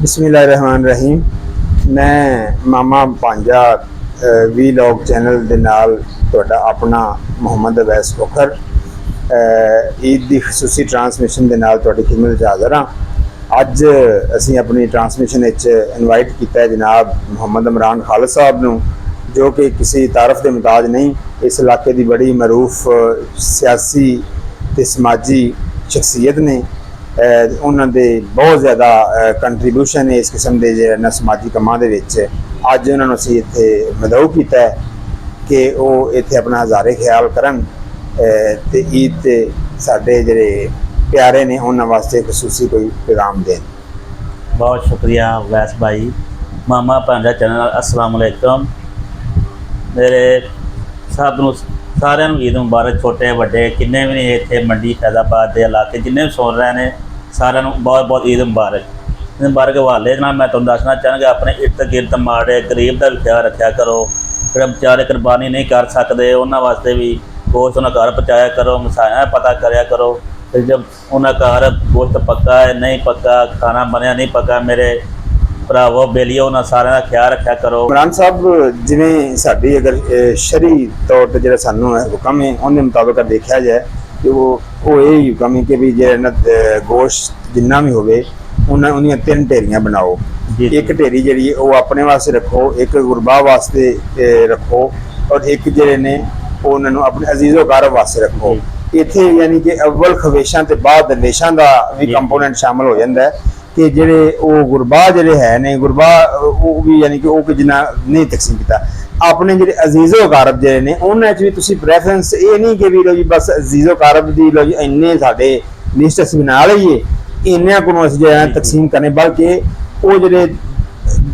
ਬਿਸਮਿਲ੍ਲਾਹਿਰਰਹਿਮਾਨਿਰਰਹੀਮ। ਮੈਂ ਮਾਮਾ ਭਾਂਜਾ vlog channel ਦੇ ਨਾਲ ਤੁਹਾਡਾ ਆਪਣਾ ਮੁਹੰਮਦ ਅਵੈਸ ਫਖਰ ਈਦ ਦੀ ਖਸੂਸੀ ਟਰਾਂਸਮਿਸ਼ਨ ਦੇ ਨਾਲ ਤੁਹਾਡੀ ਖਿਦਮਤ 'ਚ ਹਾਜ਼ਰ ਹਾਂ। ਅੱਜ ਅਸੀਂ ਆਪਣੀ ਟਰਾਂਸਮਿਸ਼ਨ ਵਿੱਚ ਇਨਵਾਈਟ ਕੀਤਾ ਹੈ ਜਨਾਬ ਮੁਹੰਮਦ ਇਮਰਾਨ ਖਾਲਿਦ ਸਾਹਿਬ ਨੂੰ, ਜੋ ਕਿ ਕਿਸੇ ਤਾਰਫ ਦੇ ਮੁਤਾਜ ਨਹੀਂ, ਇਸ ਇਲਾਕੇ ਦੀ ਬੜੀ ਮरूफ ਸਿਆਸੀ ਤੇ ਸਮਾਜੀ ਸ਼ਖਸੀਅਤ ਨੇ। ਉਹਨਾਂ ਦੇ ਬਹੁਤ ਜ਼ਿਆਦਾ ਕੰਟਰੀਬਿਊਸ਼ਨ ਹੈ ਇਸ ਕਿਸਮ ਦੇ ਜਿਹੜੇ ਸਮਾਜੀ ਕੰਮਾਂ ਦੇ ਵਿੱਚ। ਅੱਜ ਉਹਨਾਂ ਨੂੰ ਅਸੀਂ ਇੱਥੇ ਮਦਊ ਕੀਤਾ ਹੈ ਕਿ ਉਹ ਇੱਥੇ ਆਪਣਾ ਹਜ਼ਾਰੇ ਖਿਆਲ ਕਰਨ ਤੇ ਈਦ ਤੇ ਸਾਡੇ ਜਿਹੜੇ प्यारे ने उन्होंने वास्ते खसूसी कोई पैगाम दें। बहुत शुक्रिया वैस भाई। मामा भांजा चैनल अस्सलाम वालेकुम। मेरे सब सारे ईद मुबारक, छोटे बड़े किन्ने भी नहीं इतने मंडी फैजाबाद के इलाके जिन्हें भी सुन रहे हैं सारे बहुत बहुत ईद मुबारक। मुबारक हवाले मैं तुम दसना चाहूँगा अपने इर्द गिर्द माड़े गरीब का भी ख्याल रखा करो। जो बेचारे कुर्बानी नहीं कर सकते उन्होंने वास्ते भी गोश्त उन्हें घर पहुँचाया करो, मसाया पता कराया करो। जब उन्हें घर गोश्त पक्का है नहीं पक्का, खाना बनया नहीं पक्का, मेरे भरावो बेलियो उन्हें सारे का ख्याल रखा करो। इमरान साहब जिमें साड़ी अगर शरी तौर पर जो सानू हुक्म है उनके मुताबिक देखा जाए तो वो यही हुक्म है कि भी जो गोश्त जिन्ना भी होवे उन्हें 3 ढेरियां बनाओ। एक ढेरी जी वो अपने वास्ते रखो, एक गुरबा वास्ते रखो और एक जे ने उन्होंने अपने अजीज़ो कारब वास्ते रखो। इत्थे यानी कि अव्वल खवेशा ते बाद दरवेशा का भी कंपोनेंट शामिल हो जाता है कि जेडे वो गुरबा जेडे है ने गुरबा वो भी यानी कि वो जिन्ना नहीं तकसीम किया अपने जेडे अजीज़ो कारब जेडे ने उन्होंने भी तुसी प्रेफरेंस ये नहीं कि भी लो जी बस अजीज़ो कारब दी लो जी इन्ने साडे लिस्ट असीं बना लईए इन्ने को असीं जो तकसीम करने, बल्कि वो जेडे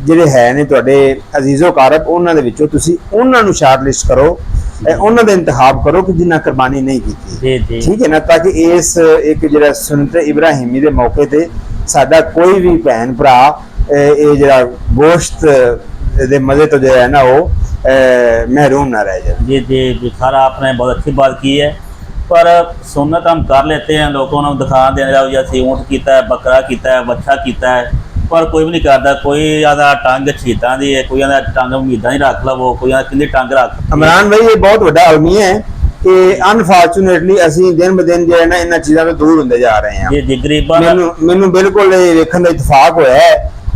जेडे है ने तुहाडे अजीज़ो कारब उन्हां दे विचों तुसी उन्हां नूं शार्ट लिस्ट करो, उन्होंने इंतखाब करो कि जिन्ना कुर्बानी नहीं की, ठीक है ना, ताकि इस एक जो सुन्नत इब्राहिमी के मौके पर साडा कोई भी भैन भरा ये जरा गोश्त दे मजे तो जो है ना वो महरूम ना रह जाए। जी जी सारा आपने बहुत अच्छी बात की है, पर सुन्नत हम कर लेते हैं, लोगों को दिखा देना जैसे ऊँट किया है, बकरा किया है, बच्चा किया है, पर कोई भी नहीं करता। कोई आदा टंग शहीदा की है, कोई आदा टंग उम्मीदा ही रख लवो, कोई आदा कि टंग रख। इमरान भाई ये बहुत बड़ा अलमिया है कि अनफॉर्चुनेटली असी दिन ब दिन जो है ना इन चीज़ों तो दूर होंगे जा रहे हैं। जी जी गरीबा मैनू बिल्कुल वेखण का इतफाक होया है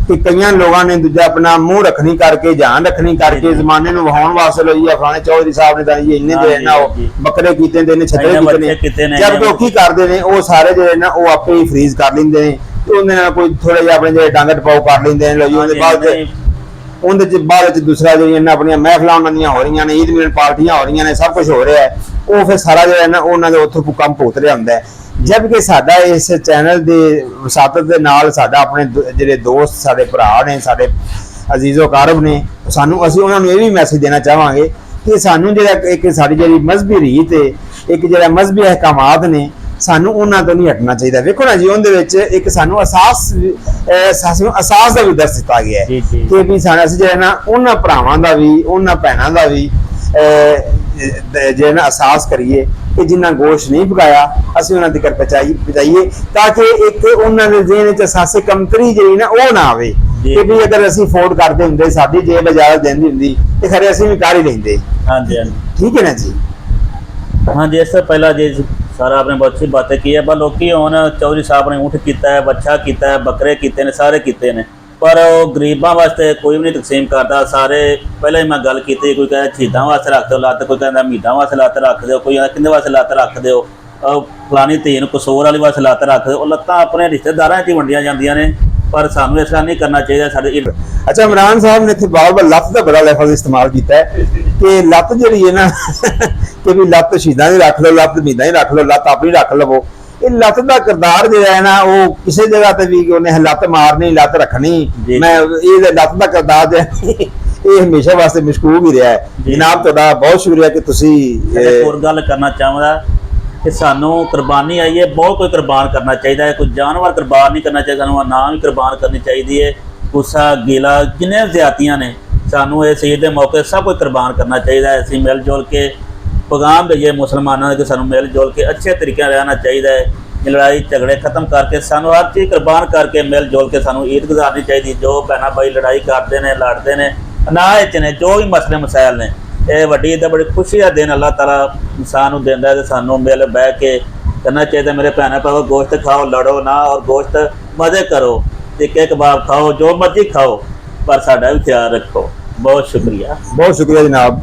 कि कई लोगों ने दूजा अपना मुँह रखनी करके जान रखनी करके जमाने में वहाउण वास्ते लो जी फलाने चौधरी साहब ने तो इन्ने जो है ना बकरे कीते ने छतरे कीते ने, जब लोग की करते हैं वो सारे जो है ना वो आपे ही फ्रीज कर लेंगे हैं कोई थोड़ा जिहा अपने जो डंग टपाओ कर लेंगे हैं। उनके बाद दूसरा जो अपन महफिल उन्होंने हो रही ने, ईद मिलन पार्टियां हो रही ने, सब कुछ हो रहा है, वो फिर सारा जो है ना उन्होंने उतों कम भुगत रहा होंगे। जबकि साडा इस चैनल के वसातत के नाल साडा अपने जिहड़े दोस्त साडे भरा ने, साडे अजीज़ो कारब ने, सानू असीं उन्हां नूं इह भी मैसेज देना चाहांगे कि सानू जिहड़ा एक साडी जिहड़ी मजहबी रीत है, एक जिहड़ा मजहबी अहकामात ने, सानू उन्हां तो नहीं हटना चाहिए। वेखो ना जी उहदे विच एक सानू असास का भी दस दिता गया है कि भी साडा असीं जिहड़ा ना उन्हां भरावां दा भी उन्हां भैणां दा भी जिहड़ा ना अहसास करिए कि जिन्ना गोश्त नहीं पकाया असीं उन्हां तक पहुंचाइए ताकि एक उन्हां दे ज़हन च अहसासे कमतरी जिहड़ी ना वो ना आवे कि भी अगर असीं अफोर्ड करते हुंदे साडी जेब इजाजत देंदी हुंदी ते खरे असीं भी कर ही लैंदे। हाँ जी हाँ जी ठीक है ना जी। हाँ जी इससे पहला जी सारा आपने बहुत अच्छी बातें की है, पर लोग चौधरी साहब ने ऊँट किया है, बच्चा किया है, बकरे किए ने, सारे किए ने, पर वो गरीबों वास्ते कोई भी नहीं तकसीम करता। सारे पहले मैं गल की कोई कहता शहीदों वास्ते रख दो लत्त, कोई कहता मीटां वास्ते लत्त रख दो, कोई कहता किंदे वास्ते लत्त रख दो, फलानी धी कसूर वाली वास्ते लत्त रख दो। लत्तां अपने रिश्तेदारां च वंडियां जांदियां ने, पर सानू इस तरह नहीं करना चाहिए। साडे अच्छा इमरान साहब ने इत्थे बार-बार लत्त का बड़ा लफ्ज़ इस्तेमाल किया है कि लत्त जिहड़ी है ना कि भी लत्त शहीदां दी रख लो, लत्त मीदां दी रख लो, लत्त अपनी रख लवो। ये लत्त का किरदार जो है ना वो किसी जगह पर भी उन्हें लत्त मारनी लत्त रखनी, मैं ये लत्त का किरदार जो है ये हमेशा वास्ते मशकूक ही रहा है। जनाब तुहाडा बहुत शुक्रिया कि तुसी होर गल करना चाहूँगा कि सानू कुर्बानी आई है, बहुत कोई कुर्बान करना चाहिए, कोई जानवर कुर्बान नहीं करना चाहिए, सानू ना भी कुर्बान करनी चाहिए। गुस्सा गिला जिन्हें ज्यादतियाँ ने सानू इस ईद के मौके सब कुछ कुर्बान करना चाहिए। असीं मिल जुल के पैगाम भेजिए मुसलमानों के, सानू मिल जुल के अच्छे तरीके रहना चाहिए। ਇਹ ਲੜਾਈ ਝਗੜੇ ਖਤਮ ਕਰਕੇ ਸਾਨੂੰ ਹਰ ਚੀਜ਼ ਕੁਰਬਾਨ ਕਰਕੇ ਮਿਲ ਜੁਲ ਕੇ ਸਾਨੂੰ ਈਦ ਗੁਜ਼ਾਰਨੀ ਚਾਹੀਦੀ। ਜੋ ਭੈਣਾਂ ਭਾਈ ਲੜਾਈ ਕਰਦੇ ਨੇ ਲੜਦੇ ਨੇ ਨਾ ਚ ਨੇ ਜੋ ਵੀ ਮਸਲੇ ਮਸਾਇਲ ਨੇ, ਇਹ ਵੱਡੀ ਈਦ ਦਾ ਬੜੀ ਖੁਸ਼ੀ ਦਾ ਦਿਨ ਅੱਲਾਹ ਤਾਲਾ ਇਨਸਾਨ ਨੂੰ ਦਿੰਦਾ ਤੇ ਸਾਨੂੰ ਮਿਲ ਬਹਿ ਕੇ ਕਰਨਾ ਚਾਹੀਦਾ। ਮੇਰੇ ਭੈਣਾਂ ਭਾਈਓ ਗੋਸ਼ਤ ਖਾਓ, ਲੜੋ ਨਾ, ਔਰ ਗੋਸ਼ਤ ਮਜ਼ੇ ਕਰੋ, ਟਿੱਕੇ ਕਬਾਬ ਖਾਓ, ਜੋ ਮਰਜ਼ੀ ਖਾਓ, ਪਰ ਸਾਡਾ ਵੀ ਖਿਆਲ ਰੱਖੋ। ਬਹੁਤ ਸ਼ੁਕਰੀਆ। ਬਹੁਤ ਸ਼ੁਕਰੀਆ ਜਨਾਬ।